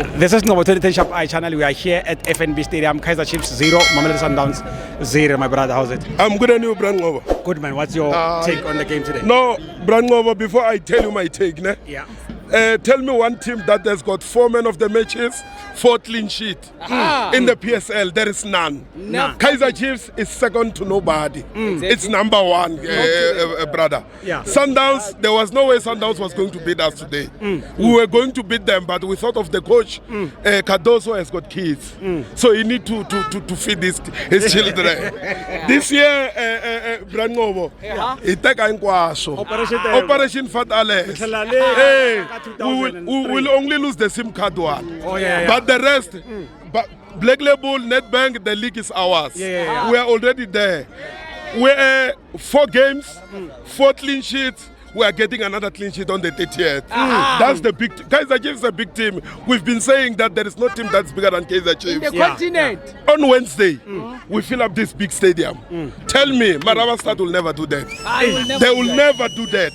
This is Novo 2010 Shop I channel. We are here at FNB Stadium. Kaizer Chiefs 0, Mamelodi Sundowns 0. My brother, how's it? I'm good and you, Brangova. Good man. What's your take on the game today? No, Brangova, before I tell you my take, yeah. Tell me one team that has got 4 men of the matches, 4 clean sheet. In the PSL, there is none. Kaizer Chiefs is second to nobody. It's number 1, brother. Yeah. Sundowns, there was no way Sundowns was going to beat us today. We were going to beat them, but we thought of the coach. Cardoso has got kids, so he need to feed his children. This year, Brangova, Operation Fatale. Hey. We will only lose the SIM card one. But the rest, but Black Label, Netbank, the league is ours. We are already there. We're 4 games, 4 clean sheets. We are getting another clean sheet on the 30th. That's the big Kaizer Chiefs is a big team. We've been saying that there is no team that's bigger than Kaizer Chiefs. In the continent. On Wednesday, we fill up this big stadium. Tell me, Maraba Stad will never do that. They will never do that.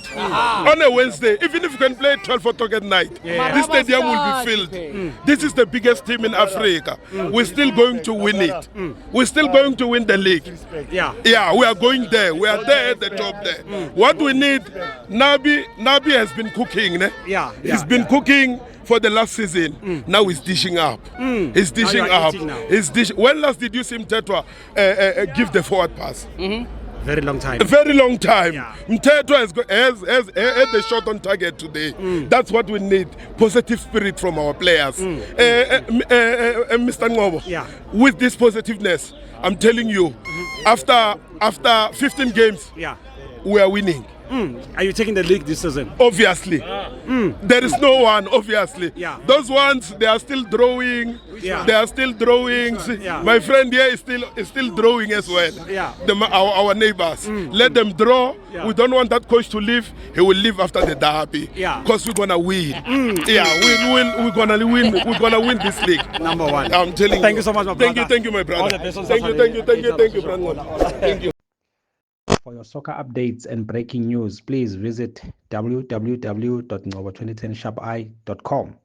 On a Wednesday, even if you can play 12 o'clock at night, this stadium will be filled. This is the biggest team in Africa. We're still going to win it. We're still going to win the league. Yeah, we are going there. We are there at the top there. What we need, Nabi has been cooking. He's been cooking for the last season. Now he's dishing up. He's dishing up. When last did you see Mtetwa give the forward pass? Very long time. A very long time. Mtetwa has the shot on target today. That's what we need. Positive spirit from our players. Mr. Ngobo, with this positiveness, I'm telling you, after 15 games, we are winning. Are you taking the league this season? Obviously. There is no one, obviously. Those ones, they are still drawing. They are still drawings. My friend here is still drawing as well. Our neighbors. Let them draw. We don't want that coach to leave. He will leave after the derby. Because we're gonna win. We're gonna win. We're gonna win this league. Number 1. I'm telling you. Thank you so much, my brother. Thank you, my brother. Thank you, Brandon. Thank you. For your soccer updates and breaking news, please visit www.novo2010shopeye.com.